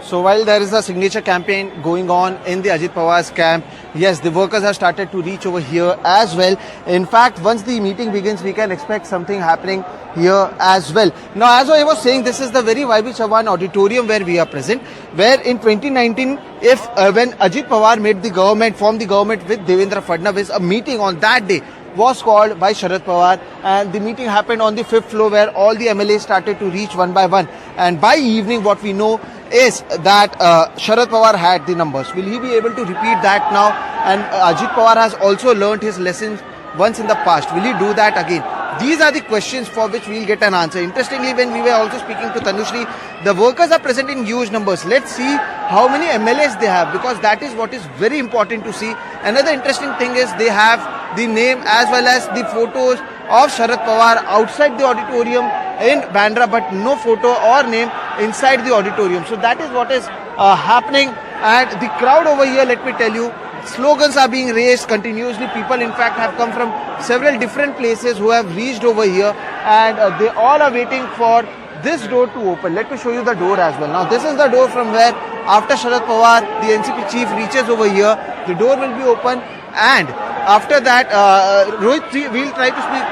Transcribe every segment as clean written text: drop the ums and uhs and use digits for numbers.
So while there is a signature campaign going on in the Ajit Pawar's camp, yes, the workers have started to reach over here as well. In fact, once the meeting begins, we can expect something happening here as well. Now, as I was saying, this is the very YB Chavan auditorium where we are present, where in 2019, when Ajit Pawar made the government, formed the government with Devendra Fadnavis, a meeting on that day was called by Sharad Pawar, and the meeting happened on the 5th floor where all the MLAs started to reach one by one. And by evening, what we know is that Sharad Pawar had the numbers. Will he be able to repeat that now? And Ajit Pawar has also learnt his lessons once in the past. Will he do that again? These are the questions for which we'll get an answer. Interestingly, when we were also speaking to Tanushree, the workers are present in huge numbers. Let's see how many MLAs they have, because that is what is very important to see. Another interesting thing is they have the name as well as the photos of Sharad Pawar outside the auditorium in Bandra, but no photo or name inside the auditorium. So that is what is happening. And the crowd over here, let me tell you, slogans are being raised continuously. People, in fact, have come from several different places who have reached over here, and they all are waiting for this door to open. Let me show you the door as well. Now, this is the door from where, after Sharad Pawar, the NCP chief reaches over here, the door will be open, and after that, Rohit, we'll try to speak.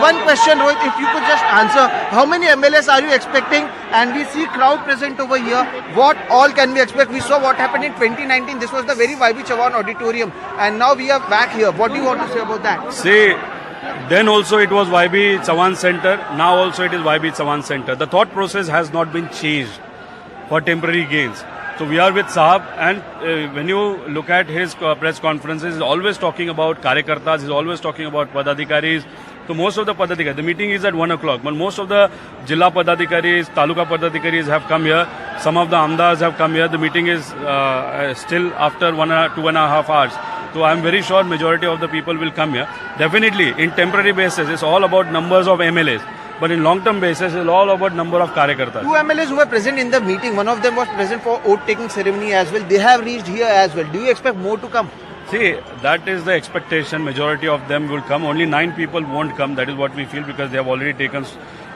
One question, Rohit, if you could just answer, how many MLAs are you expecting? And we see crowd present over here. What all can we expect? We saw what happened in 2019. This was the very YB Chavan auditorium, and now we are back here. What do you want to say about that? See, then also it was YB Chavan Center. Now also it is YB Chavan Center. The thought process has not been changed for temporary gains. So we are with Sahab, and when you look at his press conferences, he's always talking about Karyakartas, he's always talking about Padadikaris. So most of the Padadikaris, the meeting is at 1 o'clock, but most of the Jilla Padadikaris, Taluka Padadikaris have come here. Some of the Amdas have come here. The meeting is still after 2.5 hours. So I'm very sure majority of the people will come here. Definitely, in temporary basis, it's all about numbers of MLAs. But in long-term basis, it's all about number of Karyakartas. Two MLAs who were present in the meeting, one of them was present for oath-taking ceremony as well. They have reached here as well. Do you expect more to come? See, that is the expectation. Majority of them will come. Only 9 people won't come. That is what we feel, because they have already taken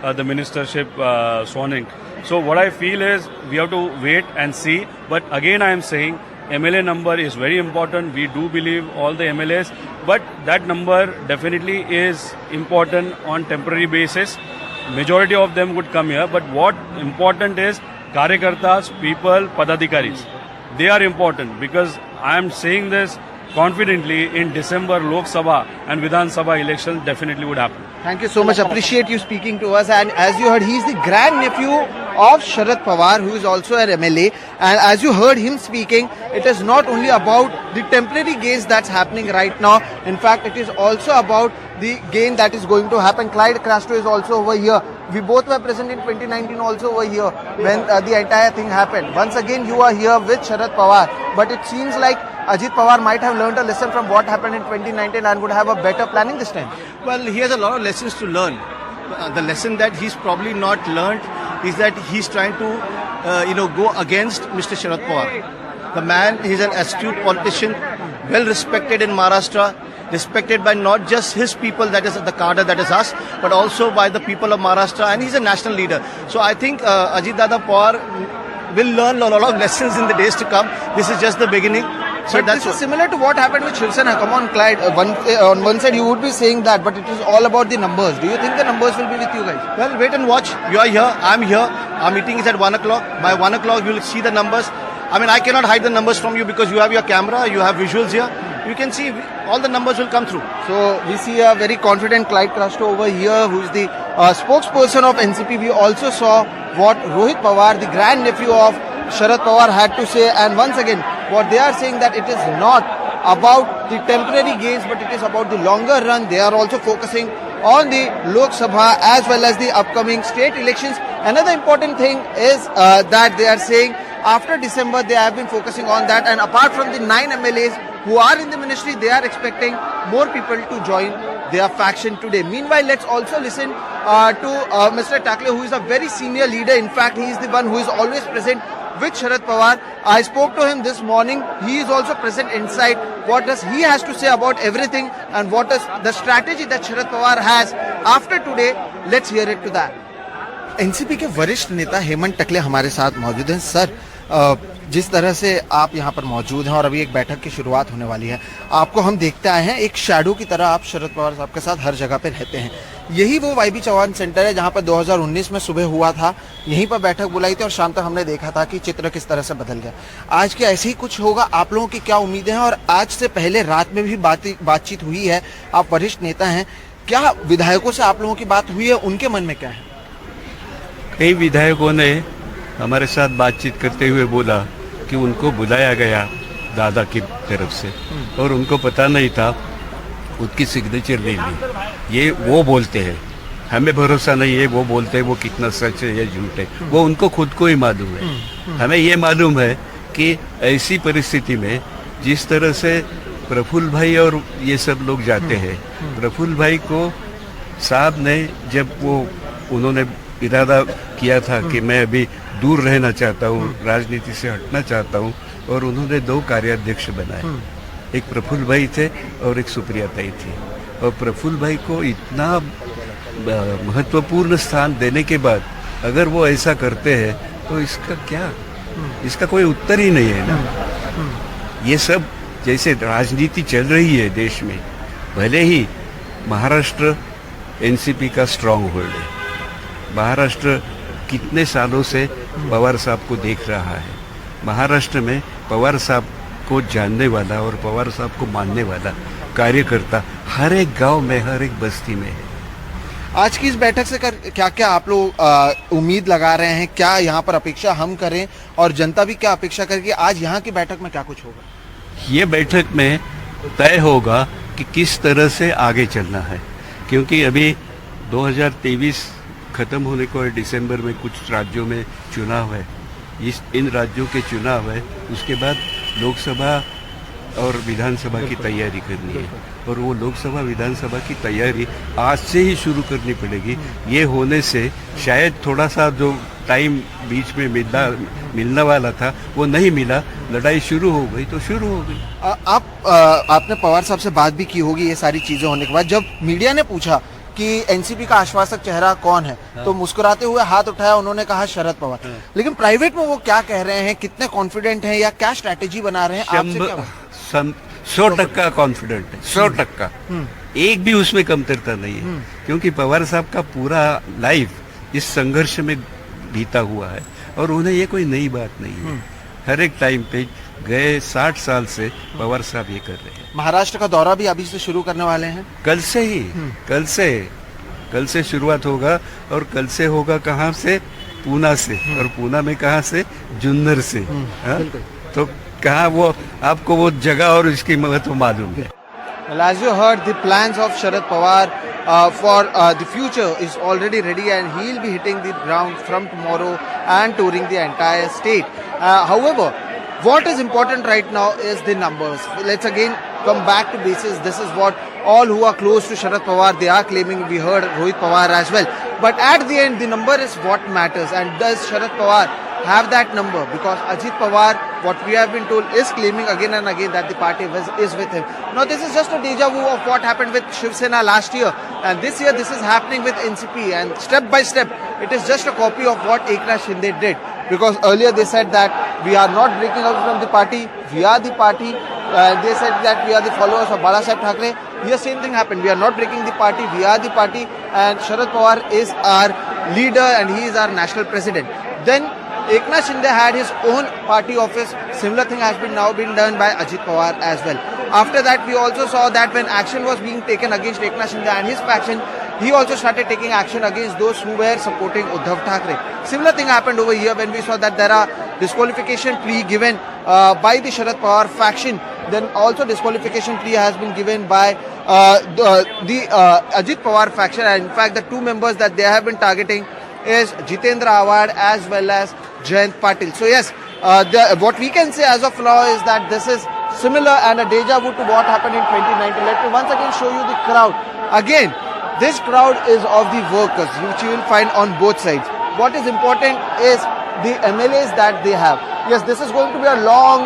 the ministership sworning. So what I feel is we have to wait and see. But again, I am saying MLA number is very important. We do believe all the MLAs, but that number definitely is important on temporary basis. Majority of them would come here, but what important is Karyakartas, people, Padadikaris. They are important, because I am saying this confidently, in December Lok Sabha and Vidhan Sabha elections definitely would happen. Thank you so much. Appreciate you speaking to us. And as you heard, he is the grandnephew of Sharad Pawar, who is also an MLA. And as you heard him speaking, it is not only about the temporary gains that's happening right now. In fact, it is also about the gain that is going to happen. Clyde Castro is also over here. We both were present in 2019 also over here when the entire thing happened. Once again, you are here with Sharad Pawar. But it seems like Ajit Pawar might have learned a lesson from what happened in 2019 and would have a better planning this time. Well, he has a lot of lessons to learn. The lesson that he's probably not learned is that he's trying to, go against Mr. Sharad Pawar. The man is an astute politician, well respected in Maharashtra, respected by not just his people, that is the cadre, that is us, but also by the people of Maharashtra, and he's a national leader. So I think Ajit Dada Pawar will learn a lot of lessons in the days to come. This is just the beginning. So but this is similar to what happened with Shiv Sena. Come on, Clyde. On one side, you would be saying that, but it is all about the numbers. Do you think the numbers will be with you guys? Well, wait and watch. You are here. I'm here. Our meeting is at 1 o'clock. By 1 o'clock, you will see the numbers. I mean, I cannot hide the numbers from you, because you have your camera, you have visuals here. You can see all the numbers will come through. So we see a very confident Clyde Castro over here, who is the spokesperson of NCP. We also saw what Rohit Pawar, the grandnephew of Sharad Pawar, had to say. And once again, what they are saying that it is not about the temporary gains, but it is about the longer run. They are also focusing on the Lok Sabha as well as the upcoming state elections. Another important thing is that they are saying after December they have been focusing on that, and apart from the 9 MLAs who are in the ministry, they are expecting more people to join their faction today. Meanwhile, let's also listen to Mr. Takle, who is a very senior leader. In fact, he is the one who is always present with Sharad Pawar. I spoke to him this morning. He is also present inside. What does he has to say about everything, and what is the strategy that Sharad Pawar has after today? Let's hear it to that. NCP के वरिष्ठ नेता हेमंत टकले हमारे साथ मौजूद हैं। Sir, जिस तरह से आप यहाँ पर मौजूद हैं और अभी एक बैठक की शुरुआत होने वाली है, आपको हम देखते आए हैं एक शैडो की तरह आप शरद पवार साहब के साथ हर जगह पे रहते हैं। यही वो वाईबी चौहान सेंटर है जहाँ पर 2019 में सुबह हुआ था, यहीं पर बैठक बुलाई थी और शाम तक हमने देखा था कि चित्र किस तरह से बदल गया। आज के ऐसे ही कुछ होगा? आप लोगों की क्या उम्मीदें हैं? और आज से पहले रात में भी बातचीत हुई है, आप वरिष्ठ नेता हैं, क्या विधायकों से आप लोगों की बात हुई है? उनके मन में क्या है? कई विधायकों ने हमारे साथ बातचीत करते हुए बोला कि उनको बुलाया गया दादा की तरफ से और उनको पता नहीं था, उसकी सिग्नेचर ले ली। ये वो बोलते हैं, हमें भरोसा नहीं है वो बोलते हैं, वो कितना सच है या झूठ है वो उनको खुद को ही मालूम है। हमें ये मालूम है कि ऐसी परिस्थिति में जिस तरह से प्रफुल्ल भाई और ये सब लोग जाते हैं, प्रफुल्ल भाई को साहब ने जब उन्होंने इरादा किया था कि मैं अभी दूर रहना चाहता हूँ, राजनीति से हटना चाहता हूँ, और उन्होंने 2 कार्याध्यक्ष बनाए, एक प्रफुल्ल भाई थे और एक सुप्रिया ताई थी। और प्रफुल्ल भाई को इतना महत्वपूर्ण स्थान देने के बाद अगर वो ऐसा करते हैं तो इसका क्या, इसका कोई उत्तर ही नहीं है ना। ये सब जैसे राजनीति चल रही है देश में, भले ही महाराष्ट्र एनसीपी का स्ट्रांग होल्ड है, महाराष्ट्र कितने सालों से पवार साहब को देख रहा है, महाराष्ट्र में पवार साहब को जानने वाला और पवार साहब को मानने वाला कार्यकर्ता हर एक गांव में, हर एक बस्ती में है। आज की इस बैठक से क्या क्या आप लोग उम्मीद लगा रहे हैं? क्या यहाँ पर अपेक्षा हम करें और जनता भी क्या अपेक्षा करेगी? आज यहाँ की बैठक में क्या कुछ होगा? ये बैठक में तय होगा कि किस तरह से आगे चलना है, क्योंकि अभी 2023 खत्म होने को है, दिसंबर में कुछ राज्यों में चुनाव है, इन राज्यों के चुनाव है, उसके बाद लोकसभा और विधानसभा की तैयारी करनी है, और वो लोकसभा विधानसभा की तैयारी आज से ही शुरू करनी पड़ेगी। ये होने से शायद थोड़ा सा जो टाइम बीच में मिलने वाला था वो नहीं मिला, लड़ाई शुरू हो गई तो शुरू हो गई। आपने पवार साहब से बात भी की होगी ये सारी चीजें होने के बाद। जब मीडिया ने पूछा कि एनसीपी का आश्वासक चेहरा कौन है, तो मुस्कुराते हुए हाथ उठाया, उन्होंने कहा शरद पवार। लेकिन प्राइवेट में वो क्या कह रहे हैं, कितने कॉन्फिडेंट हैं या क्या स्ट्रैटेजी बना रहे हैं? आपसे क्या 100% कॉन्फिडेंट है, 100%। एक भी उसमें कमतरता नहीं है, क्योंकि पवार साहब का पूरा लाइफ इस संघर्ष में बीता हुआ है और उन्हें ये कोई नई बात नहीं है। हर एक टाइम पे गए 60 साल से पवार साहब ये कर रहे हैं। महाराष्ट्र का दौरा भी अभी से शुरू करने वाले हैं? कल से ही, कल से शुरुआत होगा। और कल से होगा कहाँ से? पूना से। और पूना में कहाँ से? जुन्नर से। तो कहाँ वो आपको वो जगह और इसकी महत्व मालूम है। Well, as you heard, the plans of Sharad Pawar for the future is already ready, and he'll be hitting the ground from tomorrow and touring the entire state. However, what is important right now is the numbers. Let's again come back to basis. This is what all who are close to Sharad Pawar, they are claiming. We heard Rohit Pawar as well. But at the end, the number is what matters. And does Sharad Pawar have that number? Because Ajit Pawar, what we have been told, is claiming again and again that the party is with him. Now, this is just a deja vu of what happened with Shiv Sena last year. And this year, this is happening with NCP. And step by step, it is just a copy of what Eknath Shinde did. Because earlier they said that we are not breaking out from the party, we are the party. They said that we are the followers of Bala Saheb Thackeray. Here same thing happened. We are not breaking the party, we are the party. And Sharad Pawar is our leader and he is our national president. Then Eknath Shinde had his own party office. Similar thing has been now been done by Ajit Pawar as well. After that, we also saw that when action was being taken against Eknath Shinde and his faction, he also started taking action against those who were supporting Uddhav Thackeray. Similar thing happened over here when we saw that there are disqualification plea given by the Sharad Pawar faction. Then also disqualification plea has been given by the Ajit Pawar faction. And in fact, the 2 members that they have been targeting is Jitendra Awad as well as Jayant Patil. So yes, what we can say as of now is that this is similar and a deja vu to what happened in 2019. Let me once again show you the crowd. Again, this crowd is of the workers, which you will find on both sides. What is important is the MLAs that they have. Yes, this is going to be a long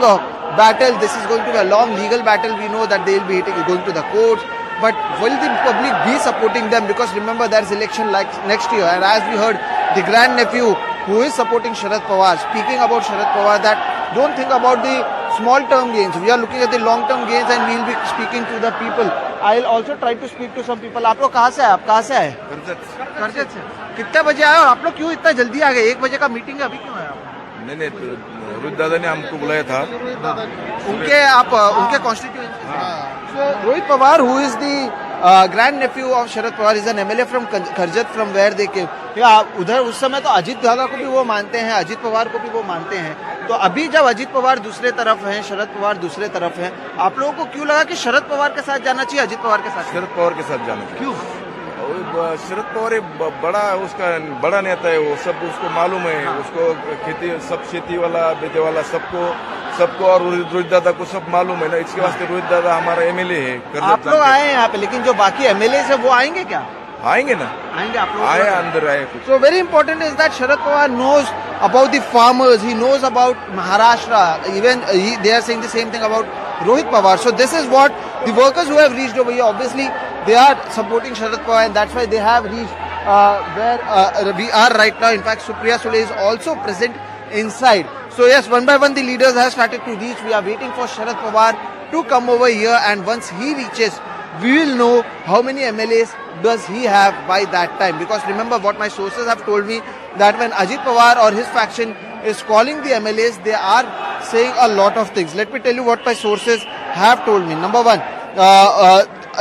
battle. This is going to be a long legal battle. We know that they will be going to the courts. But will the public be supporting them? Because remember, there's election like next year. And as we heard, the grandnephew who is supporting Sharad Pawar, speaking about Sharad Pawar that don't think about the small-term gains. We are looking at the long-term gains and we will be speaking to the people. I'll also try to speak to some people. आप लोग कहाँ से आए? आप कहाँ से आए? करजत से. कितने बजे आए और आप लोग क्यों इतना जल्दी आ गए? 1 बजे का मीटिंग है, अभी क्यों आए आप? नहीं रोहित दादा ने हमको बुलाया था. उनके constituency. So Rohit Pawar, who is the grand nephew of Sharad Pawar, is an MLA from Karjat, from where they came. उधर उस समय तो अजीत दादा को भी वो मानते हैं, अजीत पवार को भी वो मानते हैं. तो अभी जब अजीत पवार दूसरे तरफ हैं, शरद पवार दूसरे तरफ हैं, आप लोगों को क्यों लगा कि शरद पवार के साथ जाना चाहिए, अजीत पवार के साथ? शरद पवार के साथ जाना चाहिए. क्यों? शरद पवार एक उसका बड़ा नेता है, वो सब उसको मालूम है. उसको खेती, सब खेती वाला बेटे वाला सबको और रोहित दादा को सब मालूम है ना. इसके वास्ते रोहित दादा हमारा एमएलए है. आप लोग आए हैं यहाँ पे, लेकिन जो बाकी एमएलए है वो आएंगे क्या? आएंगे ना, आएंगे. आप लोग आए, अंदर आए. So very important is that Sharad Pawar knows about the farmers, he knows about Maharashtra, even they are saying the same thing about Rohit Pawar. So this is what the workers who have reached over here, obviously they are supporting Sharad Pawar, and that's why they have reached where we are right now. In fact, Supriya Sule is also present inside. So yes, one by one the leaders have started to reach. We are waiting for Sharad Pawar to come over here, and once he reaches, we will know how many MLAs does he have by that time. Because remember what my sources have told me, that when Ajit Pawar or his faction is calling the MLAs, they are saying a lot of things. Let me tell you what my sources have told me. Number one,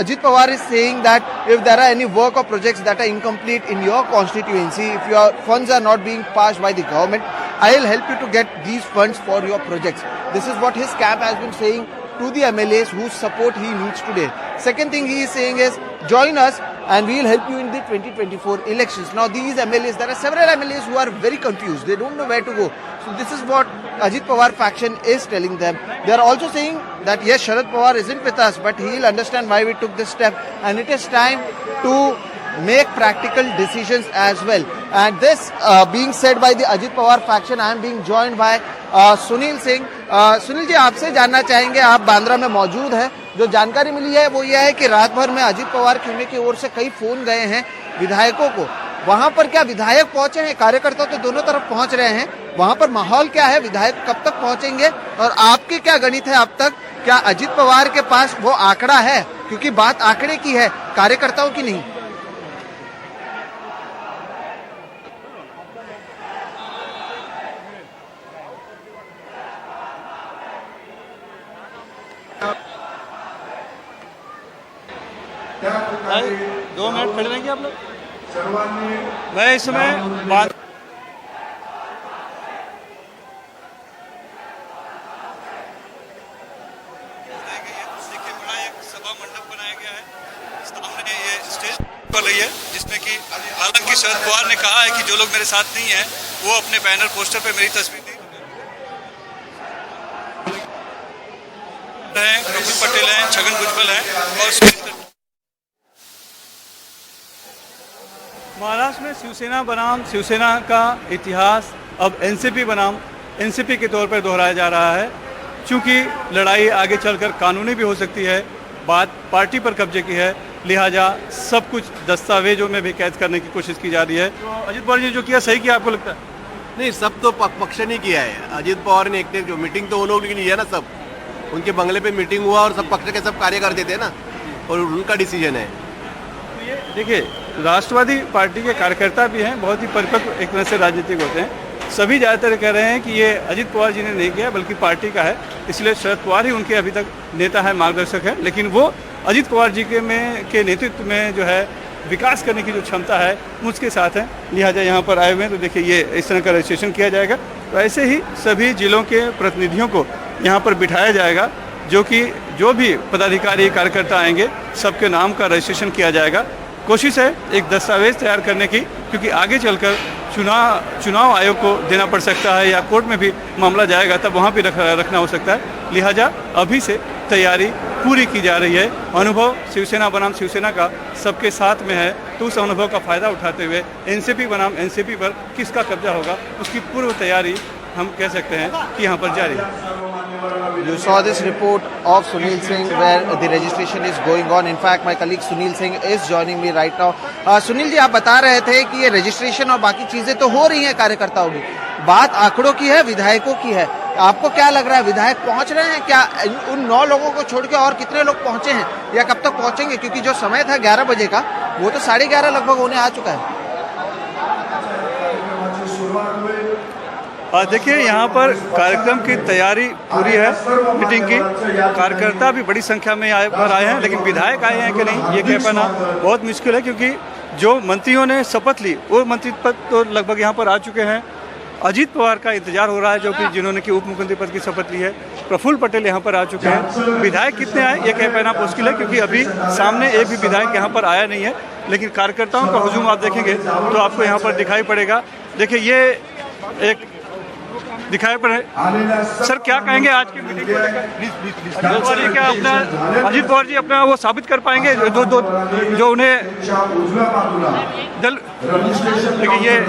Ajit Pawar is saying that if there are any work or projects that are incomplete in your constituency, if your funds are not being passed by the government, I will help you to get these funds for your projects. This is what his camp has been saying to the MLAs whose support he needs today. Second thing he is saying is, join us and we will help you in the 2024 elections. Now these MLAs, there are several MLAs who are very confused. They don't know where to go. So this is what Ajit Pawar faction is telling them. They are also saying that yes, Sharad Pawar isn't with us, but he will understand why we took this step, and it is time to make practical decisions as well. And this being said by the Ajit Pawar faction, I am being joined by Sunil Singh. Sunil ji, आपसे जानना चाहेंगे, आप बांद्रा में मौजूद हैं. जो जानकारी मिली है वो यह है कि रात भर में अजीत पवार खेमे की ओर से कई फोन गए हैं विधायकों को. वहां पर क्या विधायक पहुंचे हैं? कार्यकर्ता तो दोनों तरफ पहुंच रहे हैं. वहां पर माहौल क्या है? विधायक कब तक पहुंचेंगे? और आपकी क्या गणित है अब तक? क्या अजीत पवार के पास वो आंकड़ा है? क्योंकि बात आंकड़े की है, कार्यकर्ताओं की नहीं. दो मिनट खड़े रहेंगे आप लोग. मैं इस समय बात सभा मंडप बनाया गया है, सामने ये स्टेज पर रही है, जिसमें कि हालांकि शरद पवार ने कहा है कि जो लोग मेरे साथ नहीं है वो अपने बैनर पोस्टर पे मेरी तस्वीर नहीं. प्रफुल्ल पटेल हैं, छगन भुजबल हैं और महाराष्ट्र में शिवसेना बनाम शिवसेना का इतिहास अब एनसीपी बनाम एनसीपी के तौर पर दोहराया जा रहा है. चूंकि लड़ाई आगे चलकर कानूनी भी हो सकती है, बात पार्टी पर कब्जे की है, लिहाजा सब कुछ दस्तावेजों में भी कैद करने की कोशिश की जा रही है. तो अजीत पवार ने जो किया सही किया आपको लगता है? नहीं, सब तो पक्ष ने किया है. अजीत पवार ने एक जो मीटिंग तो उन लोगों ने लिया ना, सब उनके बंगले पे मीटिंग हुआ और सब पक्ष के सब कार्यकर्ता थे ना, और उनका डिसीजन है. तो ये देखिए, राष्ट्रवादी पार्टी के कार्यकर्ता भी हैं, बहुत ही परिपक्व एक तरह से राजनीतिक होते हैं. सभी ज़्यादातर कह रहे हैं कि ये अजीत पवार जी ने नहीं किया बल्कि पार्टी का है, इसलिए शरद पवार ही उनके अभी तक नेता है, मार्गदर्शक है. लेकिन वो अजीत पवार जी के नेतृत्व में जो है विकास करने की जो क्षमता है उसके साथ है, लिहाजा यहाँ पर आए हुए हैं. तो देखिए, ये इस तरह का रजिस्ट्रेशन किया जाएगा. तो ऐसे ही सभी जिलों के प्रतिनिधियों को यहाँ पर बिठाया जाएगा, जो भी पदाधिकारी कार्यकर्ता आएंगे सबके नाम का रजिस्ट्रेशन किया जाएगा. कोशिश है एक दस्तावेज तैयार करने की, क्योंकि आगे चलकर चुनाव आयोग को देना पड़ सकता है या कोर्ट में भी मामला जाएगा, तब वहाँ भी रखना हो सकता है. लिहाजा अभी से तैयारी पूरी की जा रही है. अनुभव शिवसेना बनाम शिवसेना का सबके साथ में है, तो उस अनुभव का फ़ायदा उठाते हुए एनसीपी बनाम एनसीपी पर किसका कब्जा होगा उसकी पूर्व तैयारी हम कह सकते हैं कि यहाँ पर जारी है. You saw this report of Sunil Singh where the registration is going on. In fact, my colleague Sunil Singh is joining me right now. Sunil ji, आप बता रहे थे कि ये रजिस्ट्रेशन और बाकी चीजें तो हो रही हैं कार्यकर्ताओं की, बात आंकड़ों की है, विधायकों की है। आपको क्या लग रहा है, विधायक पहुंच रहे हैं क्या? उन 9 लोगों को छोड़ के और कितने लोग पहुंचे हैं या कब तक पहुंचेंगे? क्योंकि जो समय था 11 बजे का, वो तो 11:30 लगभग होने आ चुका है। देखिए, यहाँ पर कार्यक्रम की तैयारी पूरी है। मीटिंग की कार्यकर्ता भी बड़ी संख्या में आए हैं, लेकिन विधायक आए हैं कि नहीं ये कह पाना बहुत मुश्किल है, क्योंकि जो मंत्रियों ने शपथ ली वो मंत्री पद तो लगभग यहाँ पर आ चुके हैं। अजीत पवार का इंतजार हो रहा है, जो कि जिन्होंने कि उप मुख्यमंत्री पद की शपथ ली है। प्रफुल्ल पटेल यहाँ पर आ चुके हैं। विधायक कितने आए ये कह पाना मुश्किल है, क्योंकि अभी सामने एक भी विधायक यहाँ पर आया नहीं है। लेकिन कार्यकर्ताओं का हुजूम आप देखेंगे तो आपको यहाँ पर दिखाई पड़ेगा। देखिए, ये एक दिखाई पड़े। सर, क्या कहेंगे आज की मीटिंग को लेकर? क्या अपना अजीत पवार जी अपना वो साबित कर पाएंगे जो उन्हें दल, लेकिन ये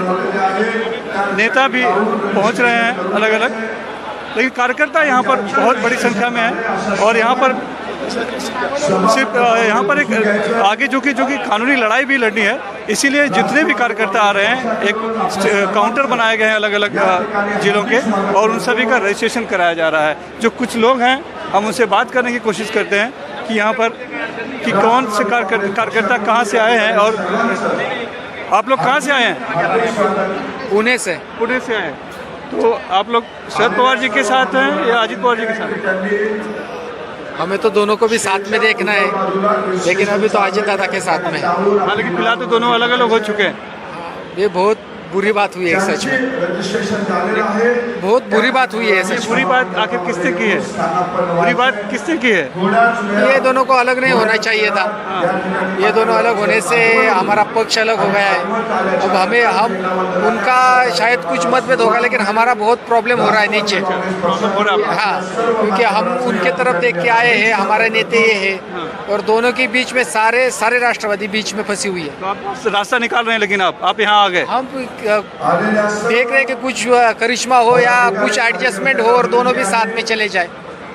नेता भी पहुंच रहे हैं अलग अलग, लेकिन कार्यकर्ता यहाँ पर बहुत बड़ी संख्या में है। और यहाँ पर सिर्फ यहाँ पर एक आगे जो कि कानूनी लड़ाई भी लड़नी है, इसीलिए जितने भी कार्यकर्ता आ रहे हैं एक काउंटर बनाए गए हैं अलग अलग जिलों के, और उन सभी का रजिस्ट्रेशन कराया जा रहा है। जो कुछ लोग हैं हम उनसे बात करने की कोशिश करते हैं कि यहाँ पर कि कौन से कार्यकर्ता कहाँ से आए हैं। और आप लोग कहाँ से आए हैं? पुणे से आए हैं। तो आप लोग शरद पवार जी के साथ हैं या अजीत पवार जी के साथ? हमें तो दोनों को भी साथ में देखना है, लेकिन अभी तो अजय दादा के साथ में है। हाँ, लेकिन फिलहाल तो दोनों अलग अलग हो चुके हैं। ये बहुत बुरी बात हुई है, सच में बहुत बुरी बात हुई है। सच बुरी बात आखिर किसने की है? बुरी बात किसने की है? ये दोनों को अलग नहीं होना चाहिए था। ये दोनों अलग होने से हमारा पक्ष अलग हो गया है। अब हम उनका शायद कुछ मतभेद होगा, लेकिन हमारा बहुत प्रॉब्लम हो रहा है नीचे। हाँ, क्योंकि हम उनके तरफ देख के आए हैं, हमारे नेता ये है, और दोनों के बीच में सारे राष्ट्रवादी बीच में फंसी हुई है। तो आप रास्ता निकाल रहे हैं, लेकिन आप यहाँ आ गए। हम देख रहे हैं कि कुछ करिश्मा हो या कुछ एडजस्टमेंट हो और दोनों भी साथ में चले जाए।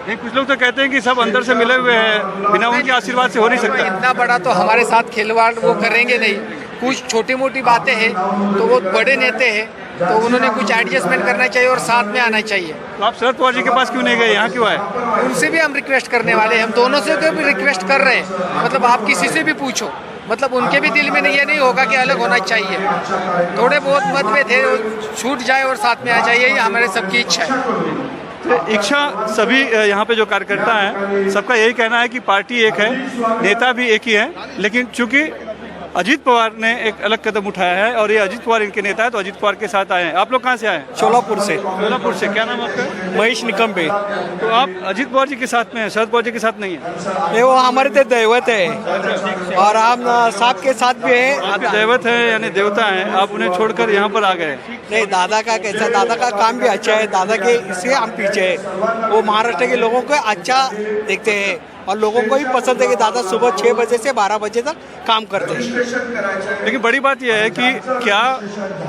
नहीं, कुछ लोग तो कहते हैं कि सब अंदर से मिले हुए हैं, बिना उनके आशीर्वाद से हो नहीं सकता। इतना बड़ा तो हमारे साथ खिलवाड़ वो करेंगे नहीं। कुछ छोटी मोटी बातें हैं तो वो बड़े नेता हैं, तो उन्होंने कुछ एडजस्टमेंट करना चाहिए और साथ में आना चाहिए। तो आप शरद पवार जी के पास क्यों नहीं गए? यहाँ क्यों आए? उनसे भी हम रिक्वेस्ट करने वाले हैं, हम दोनों से भी रिक्वेस्ट कर रहे हैं। मतलब आप किसी से भी पूछो, मतलब उनके भी दिल में ये नहीं होगा कि अलग होना चाहिए। थोड़े बहुत मतभेद है, छूट जाए और साथ में आ जाइए, ये हमारे सबकी इच्छा है। तो इच्छा सभी यहाँ पे जो कार्यकर्ता हैं सबका यही कहना है कि पार्टी एक है, नेता भी एक ही है, लेकिन चूंकि अजीत पवार ने एक अलग कदम उठाया है और ये अजीत पवार इनके नेता है, तो अजीत पवार के साथ आए हैं। आप लोग कहाँ से आए हैं? सोलापुर से। क्या नाम आपका? महेश निकम्बे। तो आप अजीत पवार जी के साथ में हैं, शरद पवार जी के साथ नहीं है? ये वो हमारे तो दैवत है और हम साहब के साथ भी हैं। आप दैवत हैं यानी देवता हैं, आप उन्हें छोड़कर यहाँ पर आ गए? नहीं, दादा का कैसा, दादा का काम भी अच्छा है, दादा के इससे हम पीछे है। वो महाराष्ट्र के लोगों को अच्छा देखते हैं और लोगों को भी पसंद है कि दादा सुबह 6 बजे से 12 बजे तक काम करते हैं। लेकिन बड़ी बात यह है कि क्या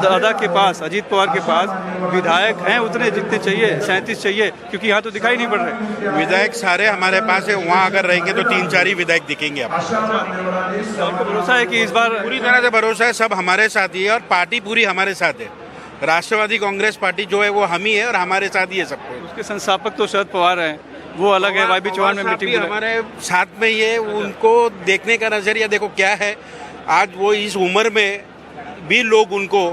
दादा के पास, अजीत पवार के पास विधायक हैं उतने जितने चाहिए? 37 चाहिए, क्योंकि यहाँ तो दिखाई नहीं पड़ रहे विधायक। सारे हमारे पास है, वहाँ अगर रहेंगे तो 3-4 ही विधायक दिखेंगे। आपको भरोसा है कि इस बार? पूरी तरह से भरोसा है, सब हमारे साथ ही है और पार्टी पूरी हमारे साथ है। राष्ट्रवादी कांग्रेस पार्टी जो है वो हम ही है और हमारे साथ ही है सब कुछ। उसके संस्थापक तो शरद पवार हैं, वो अलग है। YB चौहान में मीटिंग हमारे साथ में ही है। उनको देखने का नजरिया देखो क्या है। आज वो इस उम्र में भी लोग उनको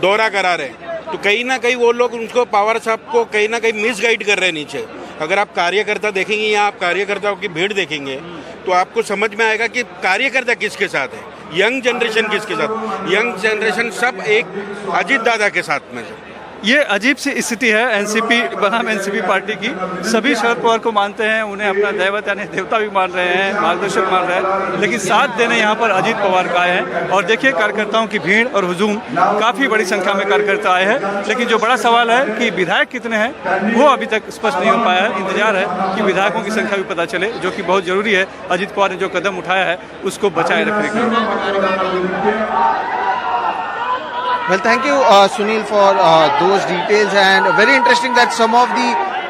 दौरा करा रहे हैं, तो कहीं ना कहीं वो लोग उनको पवार साहब को कहीं ना कहीं मिसगाइड कर रहे हैं नीचे। अगर आप कार्यकर्ता देखेंगे या आप कार्यकर्ताओं की भीड़ देखेंगे तो आपको समझ में आएगा कि कार्यकर्ता किसके साथ है, यंग जनरेशन किसके साथ। यंग जनरेशन सब एक अजीत दादा के साथ में है। ये अजीब सी स्थिति है एनसीपी बनाम एनसीपी पार्टी की। सभी शरद पवार को मानते हैं, उन्हें अपना दैवत यानी देवता भी मान रहे हैं, मार्गदर्शक मान रहे हैं, लेकिन साथ देने यहाँ पर अजीत पवार का आए हैं। और देखिए कार्यकर्ताओं की भीड़ और हुजूम, काफ़ी बड़ी संख्या में कार्यकर्ता आए हैं। लेकिन जो बड़ा सवाल है कि विधायक कितने हैं वो अभी तक स्पष्ट नहीं हो पाया है। इंतजार है कि विधायकों की संख्या भी पता चले, जो कि बहुत ज़रूरी है। अजीत पवार ने जो कदम उठाया है उसको बचाए रखने के लिए। Well, thank you, Sunil, for those details, and very interesting that some of the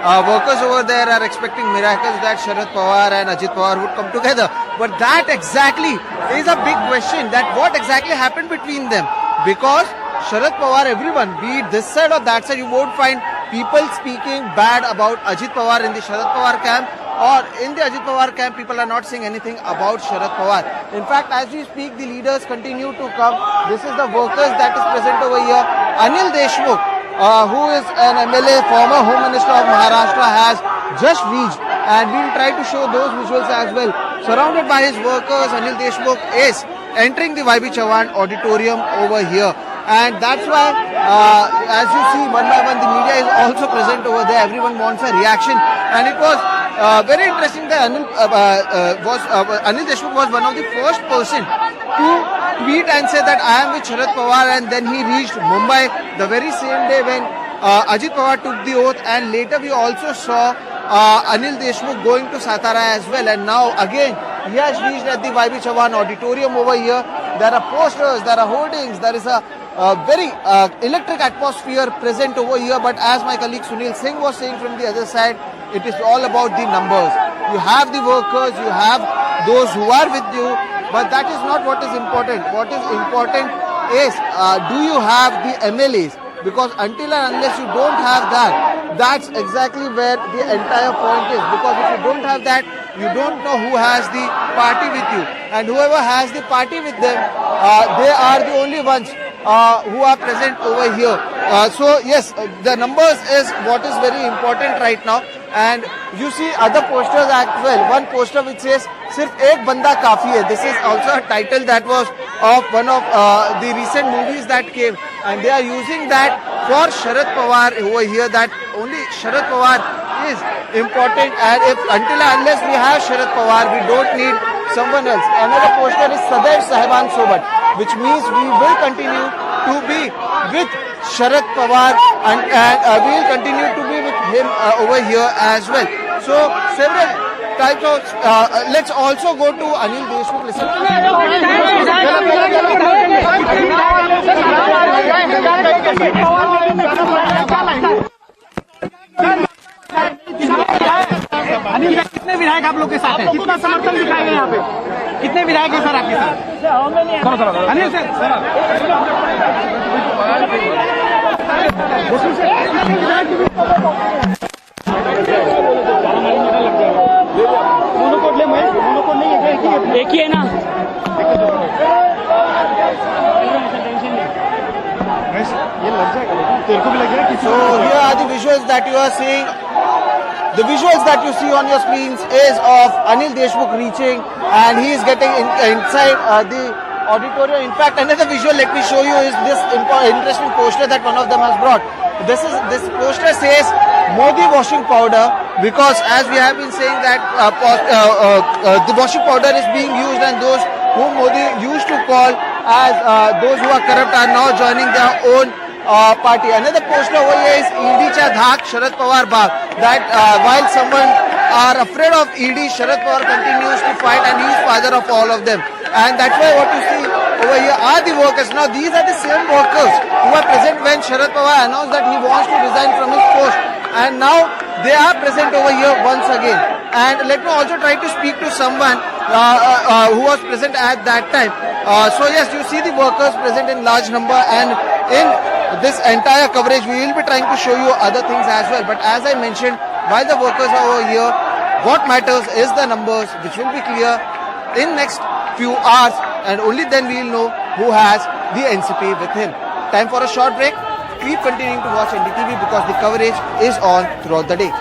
Workers over there are expecting miracles that Sharad Pawar and Ajit Pawar would come together. But that exactly is a big question, that what exactly happened between them. Because Sharad Pawar, everyone, be it this side or that side, you won't find people speaking bad about Ajit Pawar in the Sharad Pawar camp, or in the Ajit Pawar camp, people are not saying anything about Sharad Pawar. In fact, as we speak, the leaders continue to come. This is the workers that is present over here. Anil Deshmukh, who is an MLA, former Home Minister of Maharashtra, has just reached, and we'll try to show those visuals as well. Surrounded by his workers, Anil Deshmukh is entering the YB Chavan auditorium over here. And that's why, as you see, one by one, the media is also present over there. Everyone wants a reaction. And it was very interesting that Anil Deshmukh was one of the first person to tweet and say that I am with Sharad Pawar, and then he reached Mumbai the very same day when Ajit Pawar took the oath, and later we also saw Anil Deshmukh going to Satara as well, and now again he has reached at the YB Chavan auditorium over here. There are posters, there are hoardings, there is a very electric atmosphere present over here, but as my colleague Sunil Singh was saying from the other side, it is all about the numbers. You have the workers, you have those who are with you, but that is not what is important. What is important is, do you have the MLAs? Because until and unless you don't have that, that's exactly where the entire point is. Because if you don't have that, you don't know who has the party with you. And whoever has the party with them, they are the only ones who are present over here. So yes, the numbers is what is very important right now. And you see other posters as well. One poster which says "Sirf ek banda kafi hai." This is also a title that was of one of the recent movies that came, and they are using that for Sharad Pawar over here. That only Sharad Pawar is important, and if until and unless we have Sharad Pawar, we don't need someone else. Another poster is Sadaiv Sahiban Sobat, which means we will continue to be with Sharad Pawar, and we will continue to be with him over here as well. So several types of, let's also go to Anil Deshmukh. Listen. Anil sir, कितने विधायक आप लोग के साथ हैं? कितना समर्थन दिखाएंगे यहाँ पे? कितने विधायक हैं सर आपके साथ? अनिल सर, एक ही है ना? So here are the visuals that you are seeing. The visuals that you see on your screens is of Anil Deshmukh reaching, and he is getting inside the auditorium. In fact, another visual, let me show you, is this interesting poster that one of them has brought. This poster says Modi washing powder, because as we have been saying that the washing powder is being used, and those whom Modi used to call as those who are corrupt are now joining their own party. Another poster over here is ED Cha Dhak Sharad Pawar Bagh, that while someone are afraid of ED, Sharad Pawar continues to fight, and he is father of all of them. And that's why what you see over here are the workers. Now these are the same workers who were present when Sharad Pawar announced that he wants to resign from his post, and now they are present over here once again. And let me also try to speak to someone who was present at that time. So yes, you see the workers present in large number, and in this entire coverage we will be trying to show you other things as well. But as I mentioned, while the workers are over here, what matters is the numbers, which will be clear in next few hours, and only then we will know who has the NCP with him. Time for a short break. Keep continuing to watch NDTV because the coverage is on throughout the day.